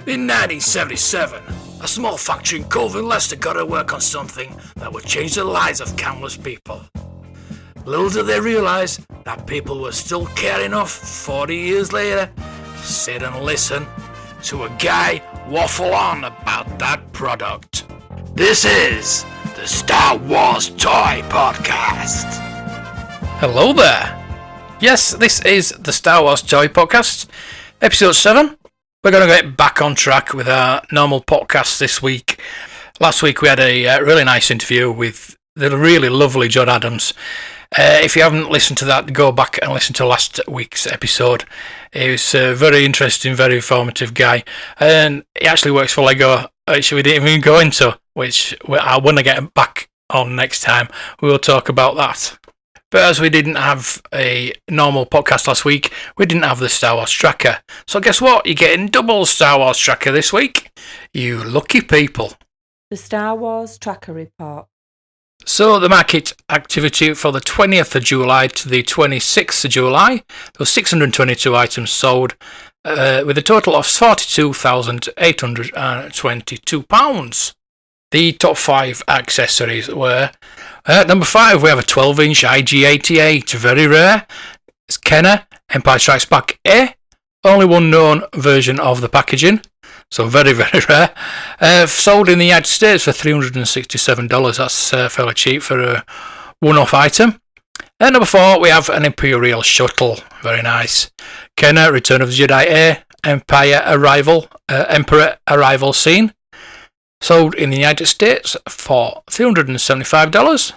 In 1977, a small factory in Colvin, Leicester got to work on something that would change the lives of countless people. Little did they realise that people were still caring enough 40 years later to sit and listen to a guy waffle on about that product. This is the Star Wars Toy Podcast. Hello there. Yes, this is the Star Wars Toy Podcast, episode 7. We're going to get back on track with our normal podcast this week. Last week we had a really nice interview with the really lovely John Adams. If you haven't listened to that, go back and listen to last week's episode. He was a very interesting, very informative guy. And he actually works for Lego, which we didn't even go into, which when I get back on next time, we will talk about that. But as we didn't have a normal podcast last week, we didn't have the Star Wars Tracker. So guess what? You're getting double Star Wars Tracker this week. You lucky people. The Star Wars Tracker Report. So the market activity for the 20th of July to the 26th of July, there were 622 items sold with a total of £42,822. The top 5 accessories were, at number 5 we have a 12-inch IG-88, very rare. It's Kenner Empire Strikes Back A, only one known version of the packaging, so very, very rare. Sold in the United States for $367, that's fairly cheap for a one-off item. At number 4 we have an Imperial Shuttle, very nice. Kenner Return of the Jedi A, Emperor Arrival Scene. Sold in the United States for $375.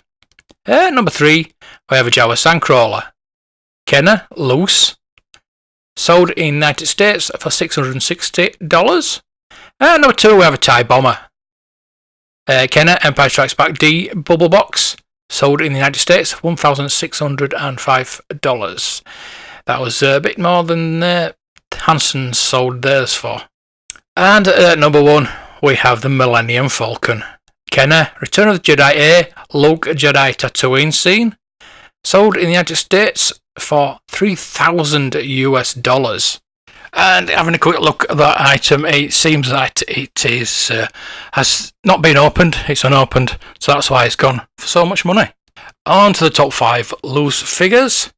At number 3, we have a Jawa Sandcrawler. Kenner Loose. Sold in the United States for $660. At number 2, we have a TIE Bomber. Kenner Empire Strikes Back D Bubble Box. Sold in the United States for $1,605. That was a bit more than Hanson sold theirs for. And at number 1, we have the Millennium Falcon. Kenner Return of the Jedi A Luke Jedi Tatooine Scene. Sold in the United States for $3,000. And having a quick look at that item, it seems that it is has not been opened. It's unopened, so that's why it's gone for so much money. On to the top 5 loose figures.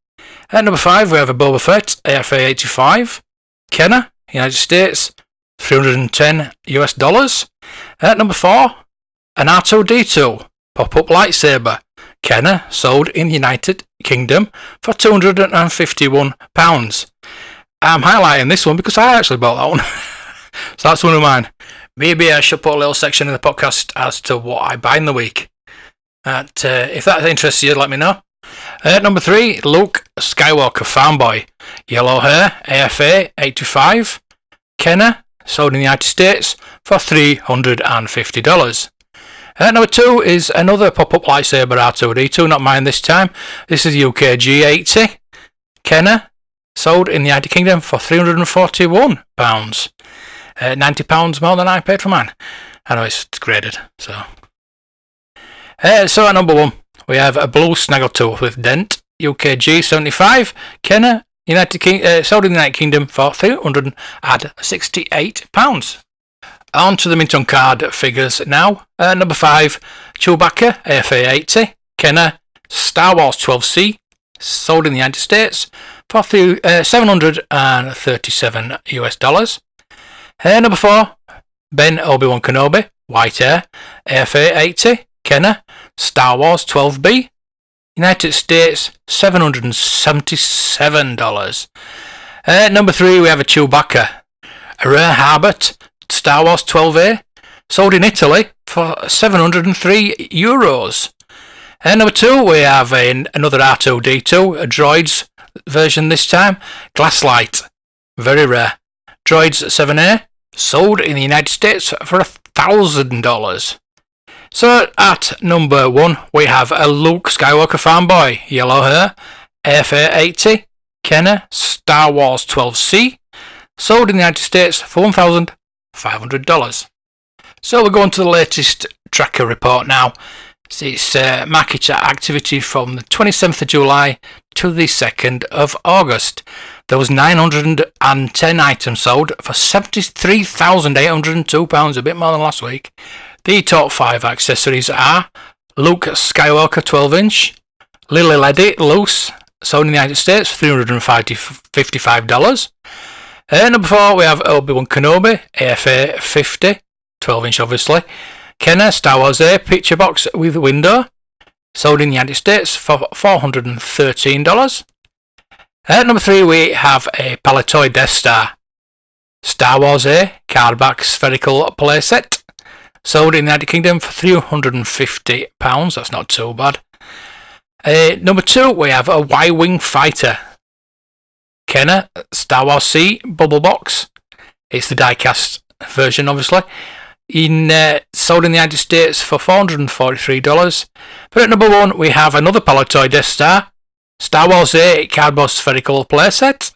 At number 5 we have a Boba Fett AFA-85. Kenner United States $310. At number 4, an R2-D2 pop-up lightsaber. Kenner sold in the United Kingdom for £251. I'm highlighting this one because I actually bought that one. So that's one of mine. Maybe I should put a little section in the podcast as to what I buy in the week. If that interests you, let me know. At number 3, Luke Skywalker Fanboy. Yellow hair, AFA-85. Kenner sold in the United States for $350. At number 2 is another pop-up lightsaber R2-D2, not mine this time. This is UKG-80. Kenner sold in the United Kingdom for £341. £90 more than I paid for mine. I know it's graded, so. So at number 1, we have a blue Snaggletooth with dent, UKG-75. Kenner sold in the United Kingdom for £368. On to the mint on card figures now. Number 5, Chewbacca AFA-80. Kenner Star Wars 12C. Sold in the United States for $737. Number 4, Ben Obi-Wan Kenobi. White hair AFA-80. Kenner Star Wars 12B. United States, $777. Number 3, we have a Chewbacca. A rare Harbert Star Wars 12A. Sold in Italy for €703. Number 2, we have another R2-D2, a Droids version this time. Glasslight. Very rare. Droids 7A. Sold in the United States for $1,000. So at number 1, we have a Luke Skywalker Fanboy, yellow hair, AFA-80, Kenner Star Wars 12C, sold in the United States for $1,500. So we're going to the latest tracker report now. It's market activity from the 27th of July to the 2nd of August. There was 910 items sold for £73,802, a bit more than last week. The top 5 accessories are Luke Skywalker 12-inch, Lily Ledy Loose, sold in the United States for $355. Number 4, we have Obi-Wan Kenobi, AFA 50, 12-inch obviously. Kenner Star Wars A picture box with window, sold in the United States for $413. Number 3, we have a Palitoy Death Star, Star Wars A cardback spherical playset, sold in the United Kingdom for £350. That's not too bad. Number 2, we have a Y-Wing Fighter, Kenner Star Wars C bubble box. It's the die-cast version, obviously. Sold in the United States for $443. But at number 1, we have another Palitoy Death Star, Star Wars A cardboard spherical playset,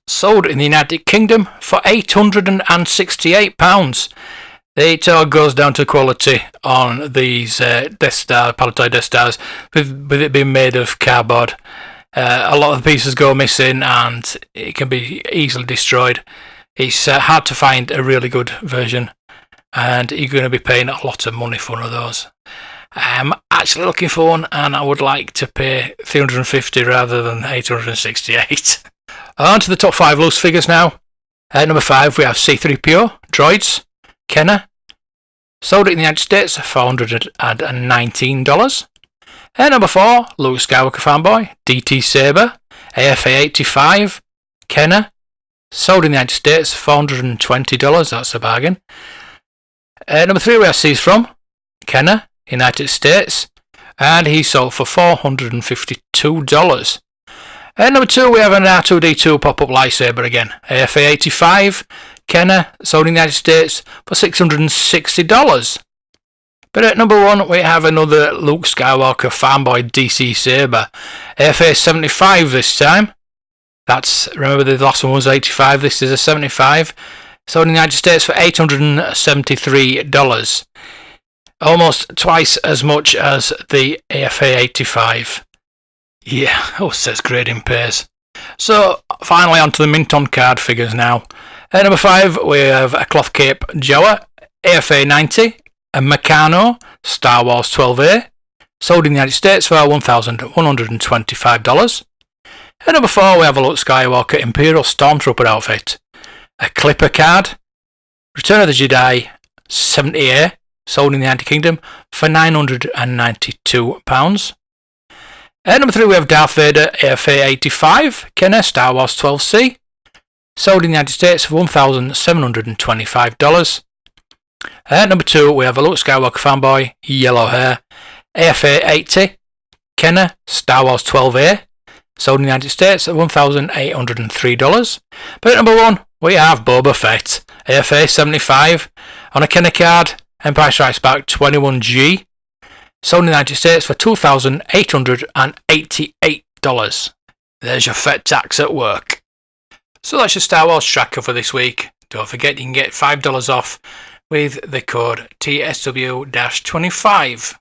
sold in the United Kingdom for £868. It all goes down to quality on these Death Star, Palitoy Death Stars, with it being made of cardboard. A lot of the pieces go missing and it can be easily destroyed. It's hard to find a really good version, and you're going to be paying a lot of money for one of those. I'm actually looking for one, and I would like to pay $350 rather than $868. On to the top 5 loose figures now. At number 5, we have C-3PO Droids, Kenner, sold it in the United States for $419. At number 4, Luke Skywalker Fanboy, DT Saber, AFA 85, Kenner, sold in the United States for $420. That's a bargain. Number 3, we have Seas From, Kenner, United States, and he sold for $452. Number 2, we have an R2-D2 pop-up lightsaber again, AFA 85, Kenner, sold in the United States for $660. But at number 1, we have another Luke Skywalker Fanboy DC Saber, AFA 75 this time. Remember the last one was 85, this is a 75. Sold in the United States for $873. Almost twice as much as the AFA 85. Yeah, says grading pays. So, finally on to the mint on card figures now. At number 5, we have a Cloth Cape Jawa, AFA 90, a Meccano, Star Wars 12A, sold in the United States for $1,125. At number 4, we have a Luke Skywalker Imperial Stormtrooper outfit, a Clipper card, Return of the Jedi 70A, sold in the United Kingdom for £992. At number 3, we have Darth Vader AFA 85, Kenner Star Wars 12C, sold in the United States for $1,725. At number 2, we have a Luke Skywalker Fanboy, Yellow Hair, AFA 80, Kenner Star Wars 12A, sold in the United States at $1,803. But at number 1, we have Boba Fett, AFA 75, on a Kenner card, Empire Strikes Back 21G, sold in the United States for $2,888. There's your Fett tax at work. So that's your Star Wars tracker for this week. Don't forget you can get $5 off with the code TSW-25.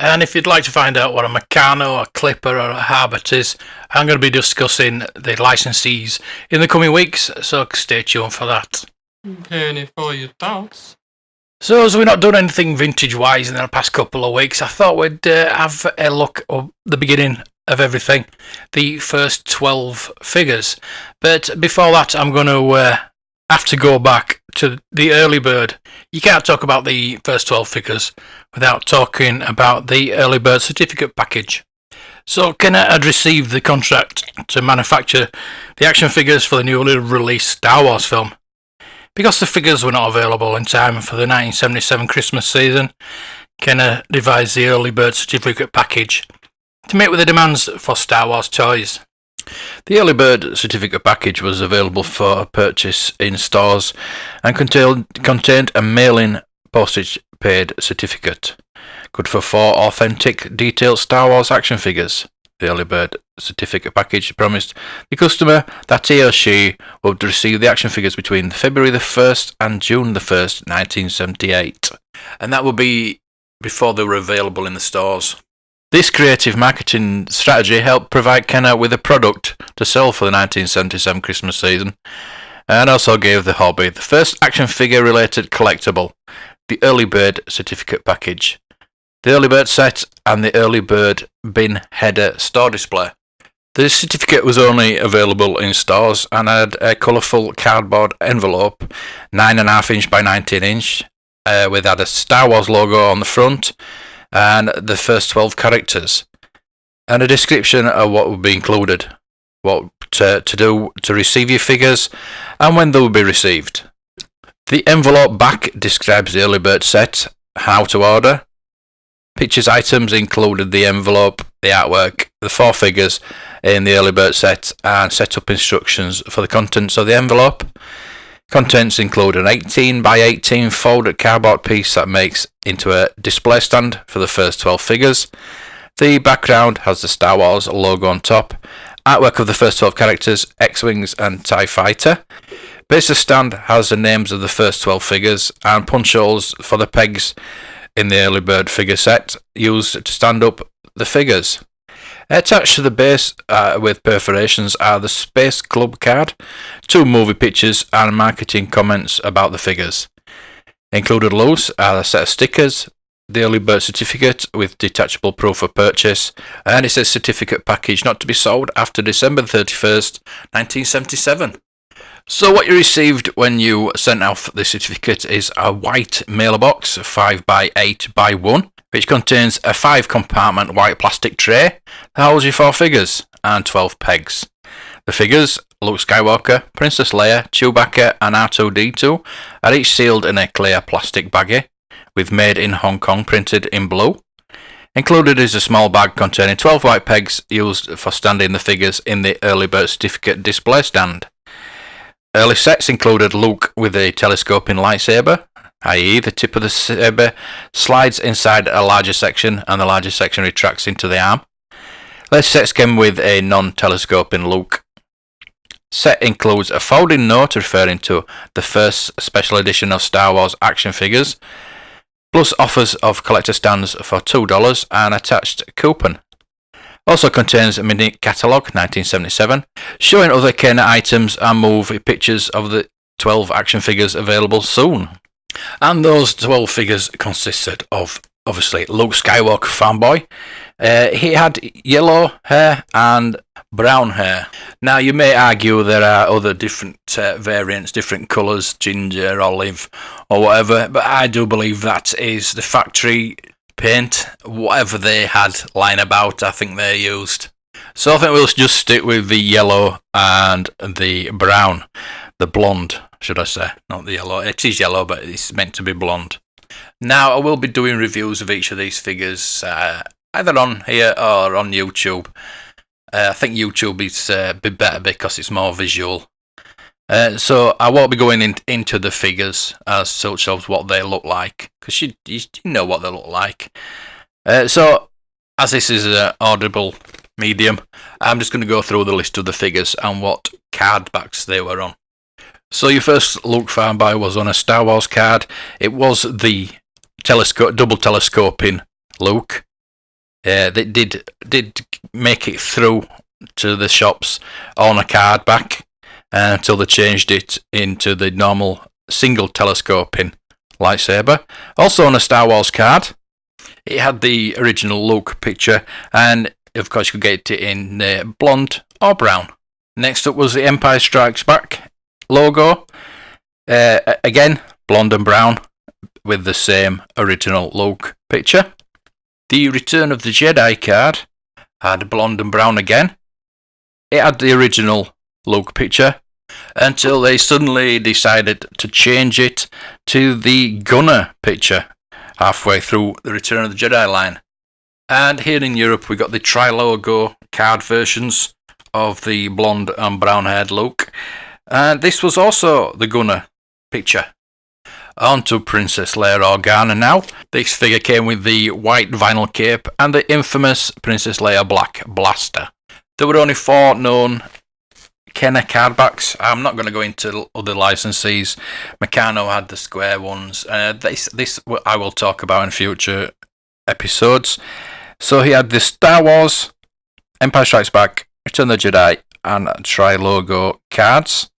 And if you'd like to find out what a Meccano, a Clipper or a Harbert is, I'm going to be discussing the licensees in the coming weeks, so stay tuned for that. Penny for your thoughts. So as we've not done anything vintage-wise in the past couple of weeks, I thought we'd have a look at the beginning of everything, the first 12 figures. But before that, I'm going to have to go back to the early bird. You can't talk about the first 12 figures without talking about the early bird certificate package. So Kenner had received the contract to manufacture the action figures for the newly released Star Wars film. Because the figures were not available in time for the 1977 Christmas season, Kenner devised the early bird certificate package to meet with the demands for Star Wars toys. The early bird certificate package was available for purchase in stores and contained a mail-in postage paid certificate, good for 4 authentic detailed Star Wars action figures. The early bird certificate package promised the customer that he or she would receive the action figures between February the 1st and June the 1st, 1978. And that would be before they were available in the stores. This creative marketing strategy helped provide Kenner with a product to sell for the 1977 Christmas season, and also gave the hobby the first action figure related collectible, the Early Bird certificate package, the Early Bird set, and the Early Bird bin header store display. The certificate was only available in stores and had a colourful cardboard envelope, 9.5 inch by 19 inch, with had a Star Wars logo on the front and the first 12 characters, and a description of what would be included, what to do to receive your figures, and when they will be received. The envelope back describes the Early Bird set, how to order. Pictures items included the envelope, the artwork, the 4 figures in the Early Bird set, and setup instructions for the contents of the envelope. Contents include an 18 by 18 folded cardboard piece that makes into a display stand for the first 12 figures. The background has the Star Wars logo on top, artwork of the first 12 characters, X-Wings and TIE Fighter. Base of stand has the names of the first 12 figures and punch holes for the pegs in the Early Bird figure set used to stand up the figures. Attached to the base with perforations are the Space Club card, 2 movie pictures and marketing comments about the figures. Included loose are a set of stickers, the Early Bird certificate with detachable proof of purchase, and it says certificate package not to be sold after December 31st, 1977. So what you received when you sent off the certificate is a white mailer box, 5 by 8 by 1, which contains a 5-compartment white plastic tray that holds your 4 figures and 12 pegs. The figures, Luke Skywalker, Princess Leia, Chewbacca and R2-D2, are each sealed in a clear plastic baggie, with Made in Hong Kong printed in blue. Included is a small bag containing 12 white pegs used for standing the figures in the Early Bird certificate display stand. Early sets included Luke with a telescoping lightsaber, i.e. the tip of the saber slides inside a larger section and the larger section retracts into the arm. Later sets came with a non-telescoping Luke. Set includes a folding note referring to the first special edition of Star Wars action figures, plus offers of collector stands for $2 and attached coupon. Also contains a mini catalogue 1977, showing other Kenner items and movie pictures of the 12 action figures available soon. And those 12 figures consisted of, obviously, Luke Skywalker fanboy. He had yellow hair and brown hair. Now, you may argue there are other different variants, different colours, ginger, olive, or whatever, but I do believe that is the factory paint. Whatever they had lying about, I think they used. So I think we'll just stick with the yellow and the brown, the blonde, should I say, not the yellow. It is yellow, but it's meant to be blonde. Now, I will be doing reviews of each of these figures, either on here or on YouTube. I think YouTube is a bit better because it's more visual. So I won't be going into the figures as such of what they look like, because you know what they look like. So, as this is an audible medium, I'm just going to go through the list of the figures and what card backs they were on. So your first Luke fanboy was on a Star Wars card. It was the double telescoping Luke. They did make it through to the shops on a card back until they changed it into the normal single telescoping lightsaber. Also on a Star Wars card, it had the original Luke picture, and of course you could get it in blonde or brown. Next up was the Empire Strikes Back logo. Again, blonde and brown with the same original Luke picture. The Return of the Jedi card had blonde and brown again. It had the original Luke picture until they suddenly decided to change it to the Gunner picture halfway through the Return of the Jedi line. And here in Europe we got the tri-logo card versions of the blonde and brown haired Luke. And this was also the Gunner picture. On to Princess Leia Organa now. This figure came with the white vinyl cape and the infamous Princess Leia black blaster. There were only 4 known Kenner card backs. I'm not going to go into other licensees. Meccano had the square ones. This I will talk about in future episodes. So he had the Star Wars, Empire Strikes Back, Return of the Jedi, and Tri-Logo cards.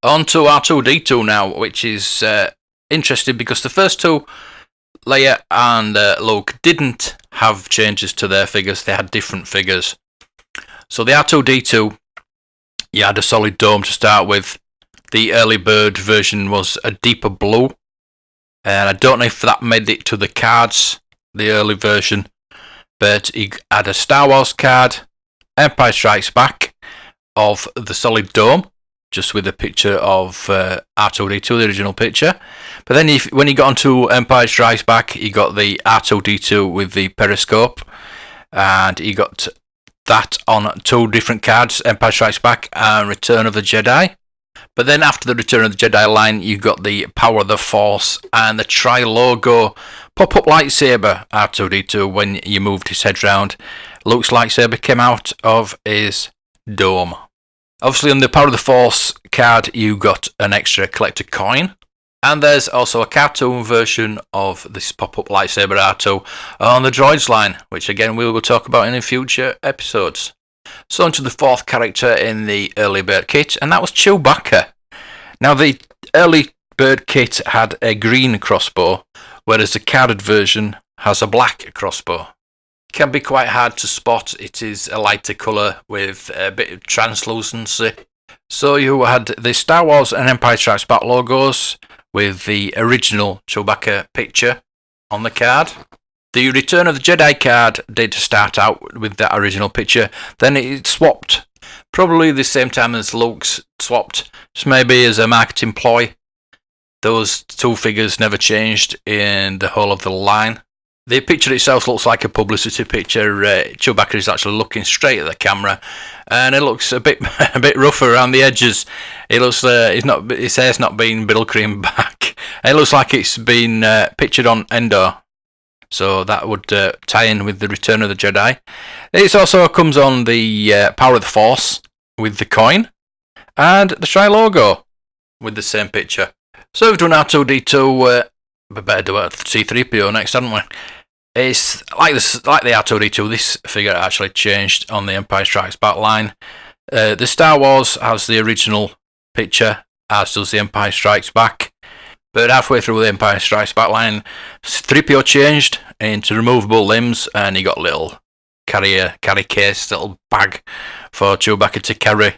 On to R2-D2 now, which is interesting because the first two, Leia and Luke, didn't have changes to their figures. They had different figures. So the R2-D2, you had a solid dome to start with. The early bird version was a deeper blue. And I don't know if that made it to the cards, the early version. But he had a Star Wars card, Empire Strikes Back, of the solid dome, just with a picture of R2-D2, the original picture. But then when he got onto Empire Strikes Back, he got the R2-D2 with the periscope. And he got that on two different cards, Empire Strikes Back and Return of the Jedi. But then after the Return of the Jedi line, you got the Power of the Force and the Tri-Logo pop-up lightsaber R2-D2 when you moved his head round. Luke's lightsaber came out of his dome. Obviously on the Power of the Force card, you got an extra collector coin. And there's also a cartoon version of this pop-up lightsaber R2 on the Droids line, which again we will talk about in future episodes. So on to the fourth character in the early bird kit, and that was Chewbacca. Now the early bird kit had a green crossbow, whereas the carded version has a black crossbow. It can be quite hard to spot. It is a lighter colour with a bit of translucency. So you had the Star Wars and Empire Strikes Back logos with the original Chewbacca picture on the card. The Return of the Jedi card did start out with that original picture, then it swapped, probably the same time as Luke's swapped, just maybe as a marketing ploy. Those two figures never changed in the whole of the line. The picture itself looks like a publicity picture. Chewbacca is actually looking straight at the camera, and it looks a bit rougher around the edges. It looks his hair's not been biddle cream back. It looks like it's been pictured on Endor. So that would tie in with the Return of the Jedi. It also comes on the Power of the Force with the coin and the Tri-Logo with the same picture. So we've done R2-D2. We better do it C-3PO next, haven't we? It's like the R2-D2. This figure actually changed on the Empire Strikes Back line. The Star Wars has the original picture, as does the Empire Strikes Back. But halfway through the Empire Strikes Back line, 3PO changed into removable limbs, and he got a little carry case, little bag for Chewbacca to carry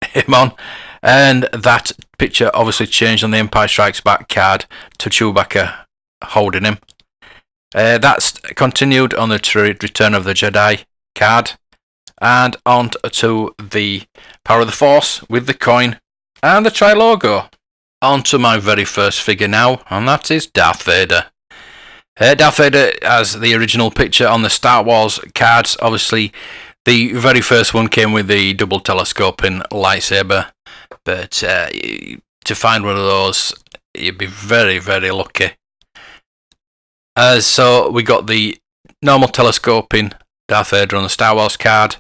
him on. And that picture obviously changed on the Empire Strikes Back card to Chewbacca holding him. That's continued on the Return of the Jedi card, and on to the Power of the Force with the coin and the Tri-Logo. On to my very first figure now, and that is Darth Vader. Darth Vader has the original picture on the Star Wars cards. Obviously, the very first one came with the double telescoping lightsaber, but to find one of those, you'd be very, very lucky. So we got the normal telescoping Darth Vader on the Star Wars card,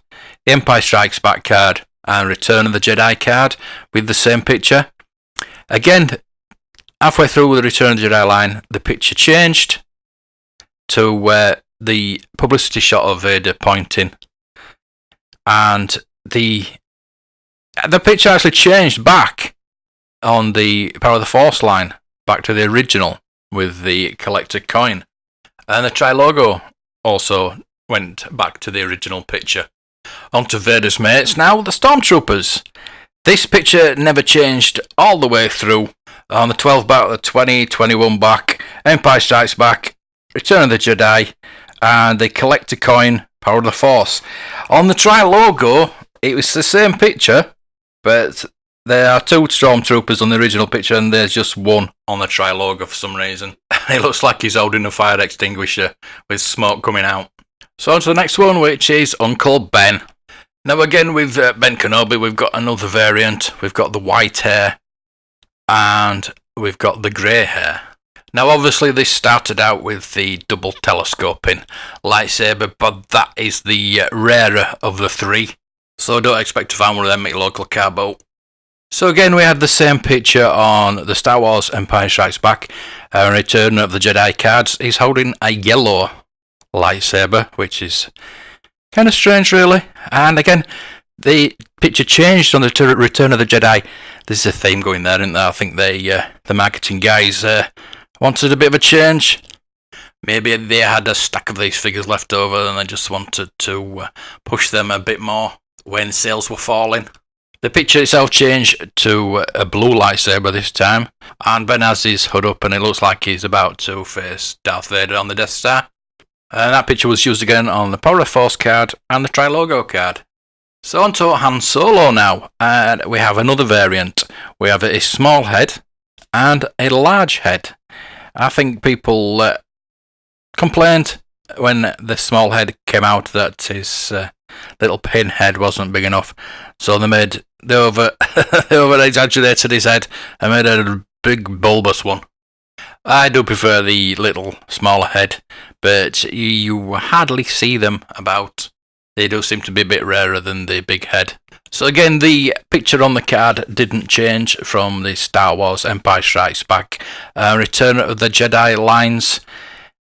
Empire Strikes Back card, and Return of the Jedi card with the same picture. Again, halfway through the Return of the Jedi line, the picture changed to the publicity shot of Vader pointing, and the picture actually changed back on the Power of the Force line, back to the original with the collector coin, and the Tri-Logo also went back to the original picture. On to Vader's mates now, the Stormtroopers. This picture never changed all the way through. On the 12 back, the 20, 21 back, Empire Strikes Back, Return of the Jedi, and the collector coin, Power of the Force. On the Tri-Logo, it was the same picture, but there are two Stormtroopers on the original picture, and there's just one on the Tri-Logo for some reason. It looks like he's holding a fire extinguisher with smoke coming out. So on to the next one, which is Uncle Ben. Now again with Ben Kenobi, we've got another variant. We've got the white hair and we've got the grey hair. Now obviously this started out with the double telescoping lightsaber, but that is the rarer of the three. So don't expect to find one of them at your local car boat. So again we had the same picture on the Star Wars Empire Strikes Back and Return of the Jedi cards. He's holding a yellow lightsaber, which is kind of strange, really. And again, the picture changed on the Return of the Jedi. There's a theme going there, isn't there? I think the marketing guys wanted a bit of a change. Maybe they had a stack of these figures left over and they just wanted to push them a bit more when sales were falling. The picture itself changed to a blue lightsaber this time, and Ben has his hood up and it looks like he's about to face Darth Vader on the Death Star. And that picture was used again on the Power of Force card and the Tri-Logo card. So on to Han Solo now, and we have another variant. We have a small head and a large head. I think people complained when the small head came out that his little pin head wasn't big enough, so they over exaggerated his head and made a big bulbous one. I do prefer the little smaller head, but you hardly see them about. They do seem to be a bit rarer than the big head. So again, the picture on the card didn't change from the Star Wars Empire Strikes Back Return of the Jedi lines.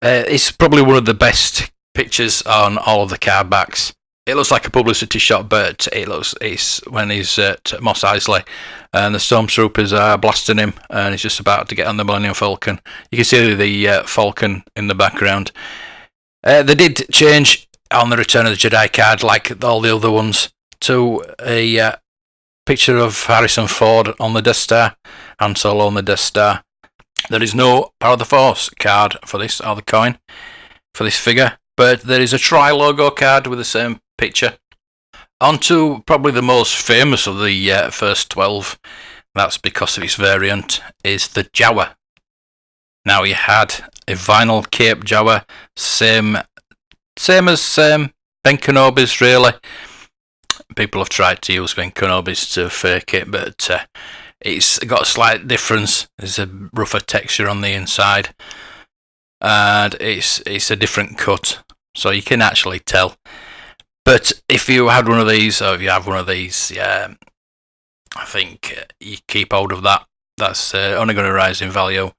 It's probably one of the best pictures on all of the card backs. It looks like a publicity shot, but it's when he's at Mos Eisley and the stormtroopers are blasting him and he's just about to get on the Millennium Falcon. You can see the Falcon in the background. They did change on the Return of the Jedi card, like all the other ones, to a picture of Harrison Ford on the Death Star, Han Solo on the Death Star. There is no Power of the Force card for this, or the coin, for this figure, but there is a Tri-Logo card with the same picture. On to probably the most famous of the first 12, that's because of its variant, is the Jawa. Now, you had a vinyl cape Jawa, same as Ben Kenobi's, really. People have tried to use Ben Kenobi's to fake it, but it's got a slight difference. There's a rougher texture on the inside, and it's a different cut, so you can actually tell. But if you had one of these, or if you have one of these, I think you keep hold of that. That's only going to rise in value.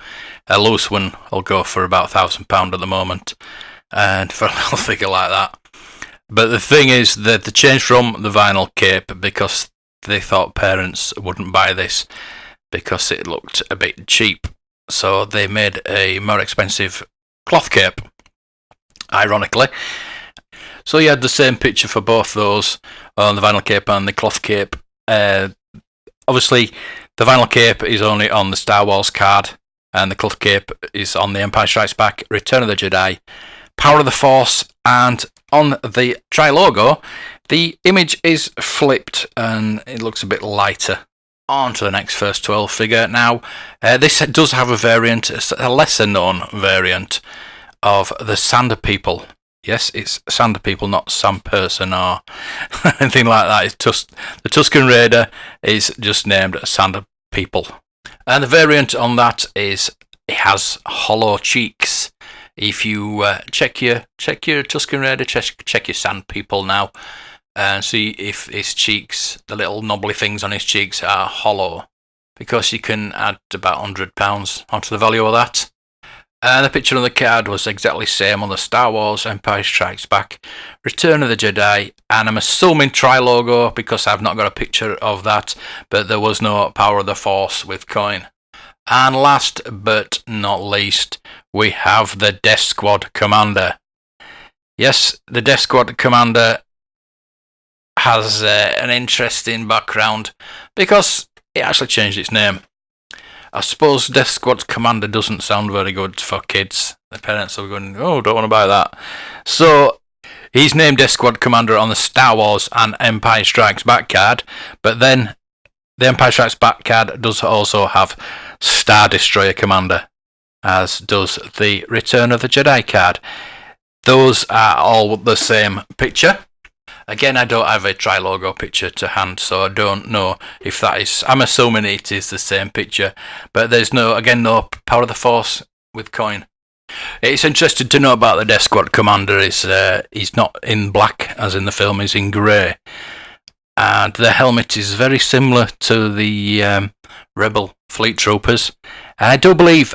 A loose one will go for about £1,000 at the moment, and for a little figure like that. But the thing is that they changed from the vinyl cape because they thought parents wouldn't buy this because it looked a bit cheap. So they made a more expensive cloth cape, ironically. So you had the same picture for both those, on the vinyl cape and the cloth cape. Obviously, the vinyl cape is only on the Star Wars card, and the cloth cape is on the Empire Strikes Back, Return of the Jedi, Power of the Force, and on the Tri-Logo, the image is flipped and it looks a bit lighter. On to the next first 12 figure. Now, this does have a variant, a lesser known variant of the Sand People. Yes, it's Sand People, not Sam Person or anything like that. It's just the Tusken Raider is just named Sand People, and the variant on that is it has hollow cheeks. If you check your Tusken Raider, check your Sand People now, and see if his cheeks, the little knobbly things on his cheeks, are hollow, because you can add about £100 onto the value of that. And the picture on the card was exactly the same on the Star Wars Empire Strikes Back, Return of the Jedi, and I'm assuming Tri-Logo because I've not got a picture of that, but there was no Power of the Force with coin. And last but not least, we have the Death Squad Commander. Yes, the Death Squad Commander has an interesting background because it actually changed its name. I suppose Death Squad Commander doesn't sound very good for kids. The parents are going, oh, don't want to buy that. So he's named Death Squad Commander on the Star Wars and Empire Strikes Back card, but then the Empire Strikes Back card does also have Star Destroyer Commander, as does the Return of the Jedi card. Those are all the same picture. Again, I don't have a Tri-Logo picture to hand, so I don't know if that is... I'm assuming it is the same picture, but there's no Power of the Force with coin. It's interesting to know about the Death Squad Commander is he's not in black, as in the film, he's in grey. And the helmet is very similar to the Rebel Fleet Troopers. And I do believe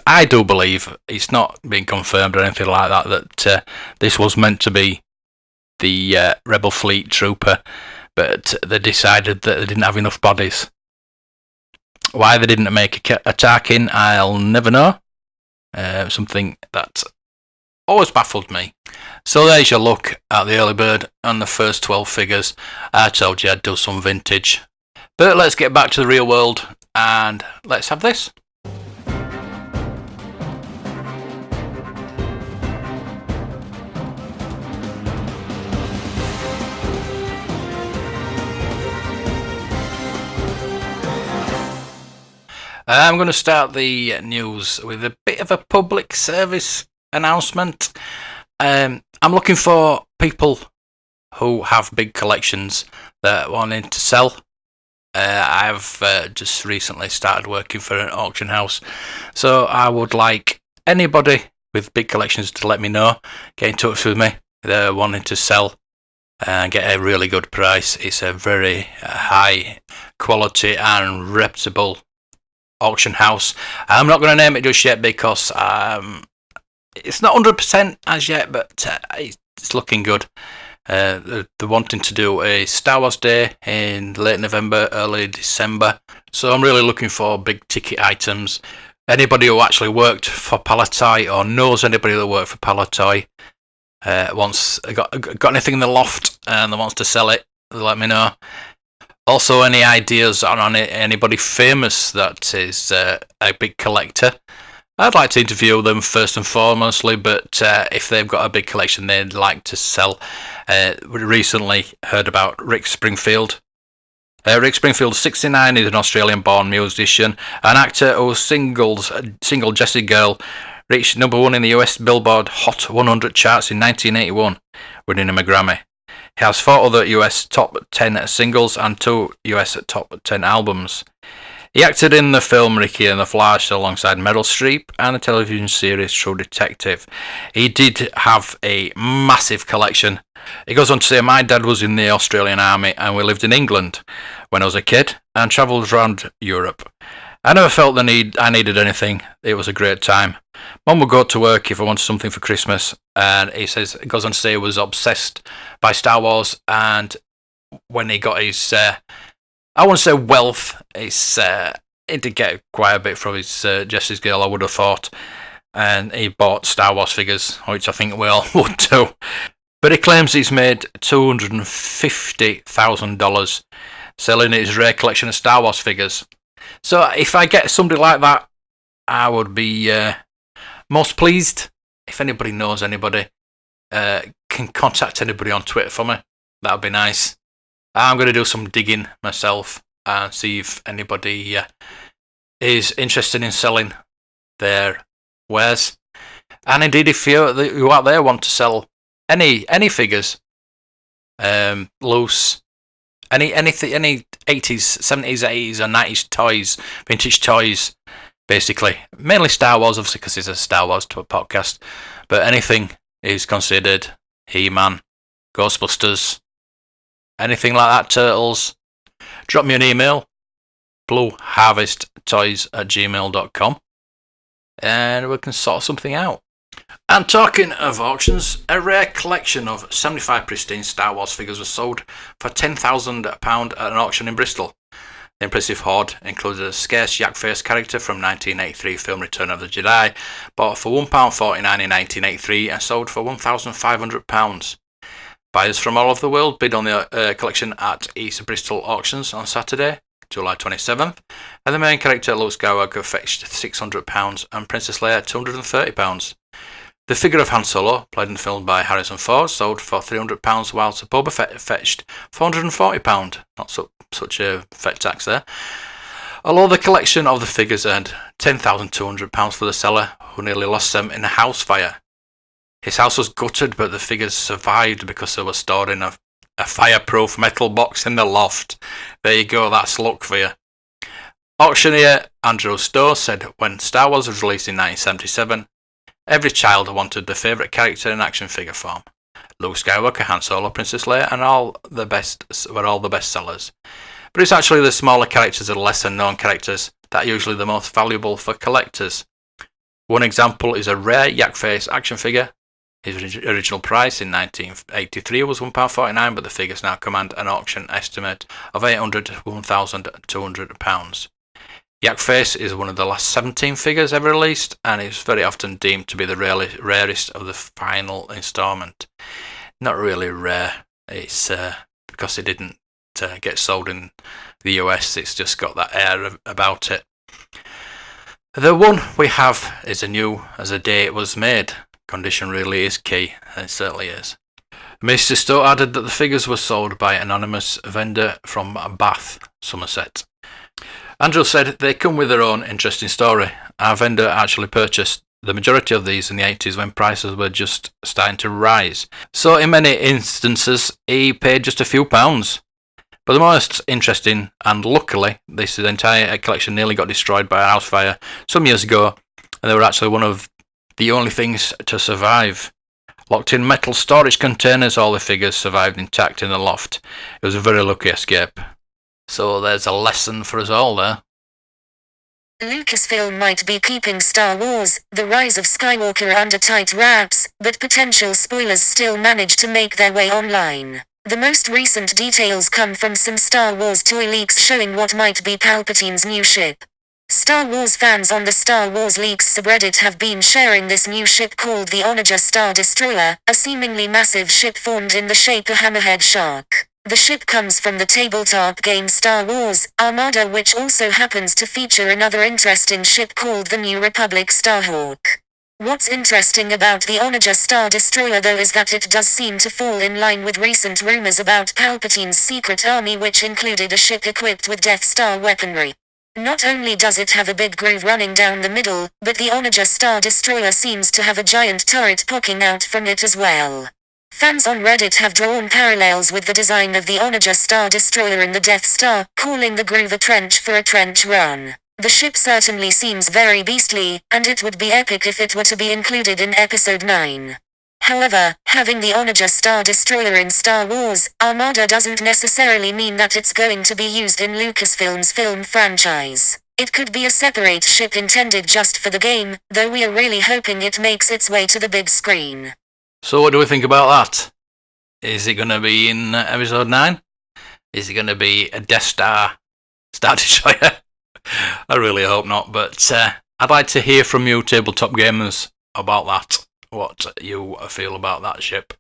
it's not been confirmed or anything like that this was meant to be the Rebel Fleet trooper, but they decided that they didn't have enough bodies. Why they didn't make a Tarkin, I'll never know. Something that always baffled me. So there's your look at the early bird and the first 12 figures. I told you I'd do some vintage. But let's get back to the real world and let's have this. I'm going to start the news with a bit of a public service announcement. I'm looking for people who have big collections that are wanting to sell. I've just recently started working for an auction house, so I would like anybody with big collections to let me know. Get in touch with me. They're wanting to sell and get a really good price. It's a very high quality and reputable auction house. I'm not going to name it just yet because it's not 100% as yet, but it's looking good. They're wanting to do a Star Wars Day in late November, early December. So I'm really looking for big ticket items. Anybody who actually worked for Palatoy or knows anybody that worked for Palatoy got anything in the loft and they wants to sell it, let me know. Also, any ideas on anybody famous that is a big collector? I'd like to interview them first and foremostly, but if they've got a big collection they'd like to sell. We recently heard about Rick Springfield. Rick Springfield, 69, is an Australian-born musician, an actor who single Jessie Girl reached number 1 in the US Billboard Hot 100 charts in 1981, winning him a Grammy. He has 4 other US top 10 singles and 2 US top 10 albums. He acted in the film Ricky and the Flash alongside Meryl Streep and the television series True Detective. He did have a massive collection. He goes on to say, my dad was in the Australian Army and we lived in England when I was a kid and travelled around Europe. I never felt I needed anything. It was a great time. Mum would go to work if I wanted something for Christmas, and he goes on to say he was obsessed by Star Wars, and when he got his, I wouldn't say wealth, he did get quite a bit from his Jessie's Girl, I would have thought, and he bought Star Wars figures, which I think we all would do. But he claims he's made $250,000 selling his rare collection of Star Wars figures. So if I get somebody like that, I would be most pleased. If anybody knows anybody, can contact anybody on Twitter for me. That would be nice. I'm going to do some digging myself and see if anybody is interested in selling their wares. And indeed, if you out there want to sell any figures, loose, any 80s, 70s, 80s, or 90s toys, vintage toys, basically. Mainly Star Wars, obviously, because it's a Star Wars podcast. But anything is considered. He-Man, Ghostbusters, anything like that, Turtles. Drop me an email, blueharvesttoys@gmail.com, and we can sort something out. And talking of auctions, a rare collection of 75 pristine Star Wars figures was sold for £10,000 at an auction in Bristol. The impressive hoard included a scarce yak-faced character from 1983 film Return of the Jedi, bought for £1.49 in 1983 and sold for £1,500. Buyers from all over the world bid on the collection at East Bristol auctions on Saturday, July 27th, and the main character, Luke Skywalker, fetched £600 and Princess Leia £230. The figure of Han Solo, played in the film by Harrison Ford, sold for £300, whilst Boba Fett fetched £440. Not such a fat tax there. Although the collection of the figures earned £10,200 for the seller, who nearly lost them in a house fire. His house was gutted, but the figures survived because they were stored in a fireproof metal box in the loft. There you go, that's luck for you. Auctioneer Andrew Stowe said when Star Wars was released in 1977, every child wanted their favourite character in action figure form. Luke Skywalker, Han Solo, Princess Leia, and all the best sellers. But it's actually the smaller characters and lesser known characters that are usually the most valuable for collectors. One example is a rare Yak Face action figure. His original price in 1983 was £1.49, but the figures now command an auction estimate of £800 to £1,200. Yak Face is one of the last 17 figures ever released, and is very often deemed to be the rarest of the final instalment. Not really rare, it's because it didn't get sold in the US, it's just got that air about it. The one we have is new as the day it was made. Condition really is key, and it certainly is. Mr. Stowe added that the figures were sold by an anonymous vendor from Bath, Somerset. Andrew said they come with their own interesting story. Our vendor actually purchased the majority of these in the 80s when prices were just starting to rise. So in many instances, he paid just a few pounds. But the most interesting, and luckily, this entire collection nearly got destroyed by a house fire some years ago, and they were actually one of the only things to survive. Locked in metal storage containers, all the figures survived intact in the loft. It was a very lucky escape. So there's a lesson for us all there. Lucasfilm might be keeping Star Wars: The Rise of Skywalker under tight wraps, but potential spoilers still manage to make their way online. The most recent details come from some Star Wars toy leaks showing what might be Palpatine's new ship. Star Wars fans on the Star Wars Leaks subreddit have been sharing this new ship called the Onager Star Destroyer, a seemingly massive ship formed in the shape of a hammerhead shark. The ship comes from the tabletop game Star Wars Armada, which also happens to feature another interesting ship called the New Republic Starhawk. What's interesting about the Onager Star Destroyer though is that it does seem to fall in line with recent rumors about Palpatine's secret army, which included a ship equipped with Death Star weaponry. Not only does it have a big groove running down the middle, but the Onager Star Destroyer seems to have a giant turret poking out from it as well. Fans on Reddit have drawn parallels with the design of the Onager Star Destroyer in the Death Star, calling the groove a trench for a trench run. The ship certainly seems very beastly, and it would be epic if it were to be included in Episode 9. However, having the Onager Star Destroyer in Star Wars Armada doesn't necessarily mean that it's going to be used in Lucasfilm's film franchise. It could be a separate ship intended just for the game, though we are really hoping it makes its way to the big screen. So what do we think about that? Is it going to be in Episode 9? Is it going to be a Death Star Destroyer? I really hope not, but I'd like to hear from you tabletop gamers about that. What you feel about that ship.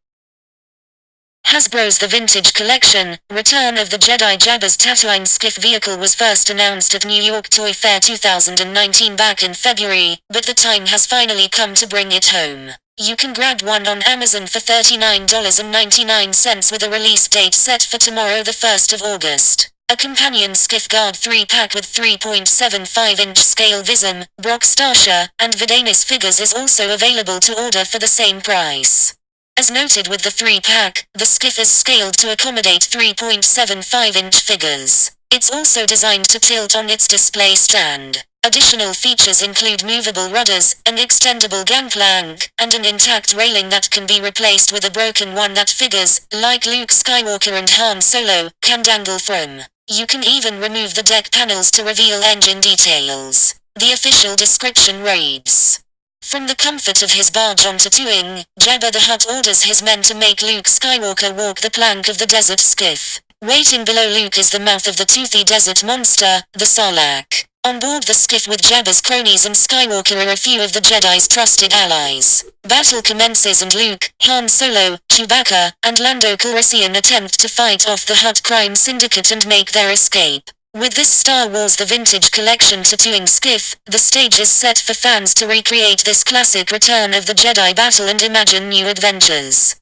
Hasbro's The Vintage Collection, Return of the Jedi Jabba's Tatooine skiff vehicle was first announced at New York Toy Fair 2019 back in February, but the time has finally come to bring it home. You can grab one on Amazon for $39.99 with a release date set for tomorrow, the 1st of August. A companion skiff guard 3-pack with 3.75-inch scale Vism, Brock Starsha, and Vidanis figures is also available to order for the same price. As noted with the 3-pack, the skiff is scaled to accommodate 3.75-inch figures. It's also designed to tilt on its display stand. Additional features include movable rudders, an extendable gangplank, and an intact railing that can be replaced with a broken one that figures, like Luke Skywalker and Han Solo, can dangle from. You can even remove the deck panels to reveal engine details. The official description reads: from the comfort of his barge on Tatooine, Jabba the Hutt orders his men to make Luke Skywalker walk the plank of the desert skiff. Waiting below Luke is the mouth of the toothy desert monster, the Sarlacc. On board the skiff with Jabba's cronies and Skywalker are a few of the Jedi's trusted allies. Battle commences and Luke, Han Solo, Chewbacca, and Lando Calrissian attempt to fight off the Hutt crime syndicate and make their escape. With this Star Wars The Vintage Collection Tatooine skiff, the stage is set for fans to recreate this classic Return of the Jedi battle and imagine new adventures.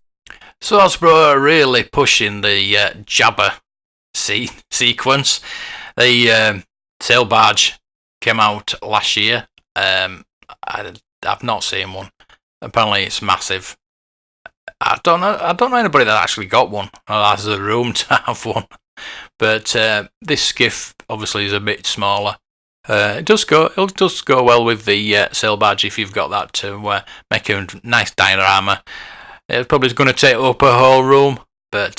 So Hasbro are really pushing the Jabba sequence. The sail barge came out last year. I've not seen one. Apparently it's massive. I don't know anybody that actually got one or has the room to have one. But this skiff obviously is a bit smaller. It does go well with the sail barge if you've got that to make a nice diorama. It's probably going to take up a whole room. But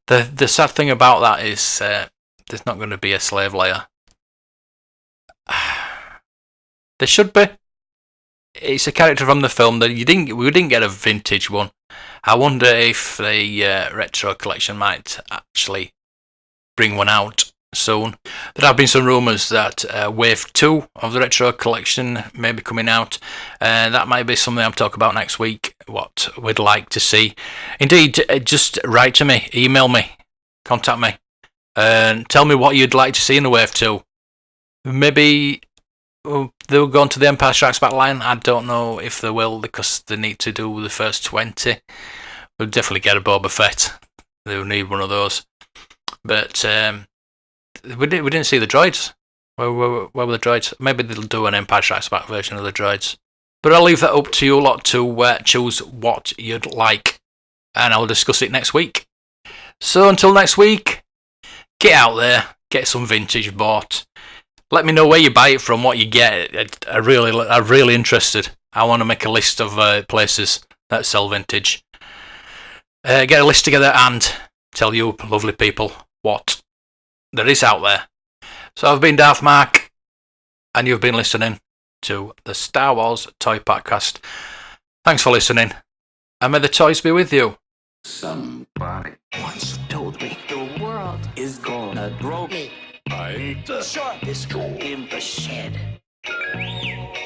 the sad thing about that is there's not going to be a slave layer. There should be. It's a character from the film that we didn't get a vintage one. I wonder if the retro collection might actually bring one out soon. There have been some rumours that Wave 2 of the retro collection may be coming out. That might be something I'll talk about next week, what we'd like to see. Indeed, just write to me, email me, contact me, and tell me what you'd like to see in the Wave 2. Maybe they'll go on to the Empire Strikes Back line. I don't know if they will, because they need to do the first 20. We'll definitely get a Boba Fett. They'll need one of those. But we didn't see the droids. Where were the droids? Maybe they'll do an Empire Strikes Back version of the droids. But I'll leave that up to you lot to choose what you'd like. And I'll discuss it next week. So until next week, get out there, get some vintage bought. Let me know where you buy it from, what you get. I'm really interested. I want to make a list of places that sell vintage. Get a list together and tell you lovely people what there is out there. So I've been Darth Mark, and you've been listening to the Star Wars Toy Podcast. Thanks for listening, and may the toys be with you. Somebody once told me the world is gonna grow me. I ate the sharpest tool in the shed.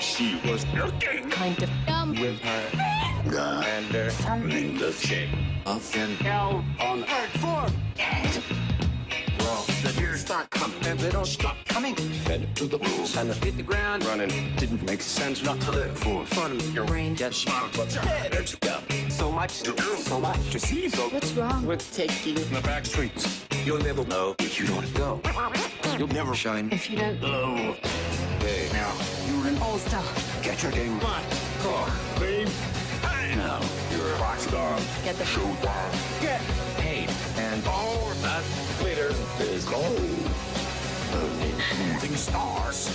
She was looking kind of dumb with her gander in the shape of an L on her forehead. Well, the deer start coming and they don't stop coming. Head to the rules and hit the ground running. Didn't make sense not to live for fun. Your brain gets smart, but your head hurts up. So much to do, so much to see. So what's wrong with taking the back streets? You'll never know if you don't go. You'll never shine if you don't glow. Hey, now you're an all-star. Get your game right. Car, babe. Now you're a rock star. Get the show down. Get paid. And all that glitters is gold. Moving stars.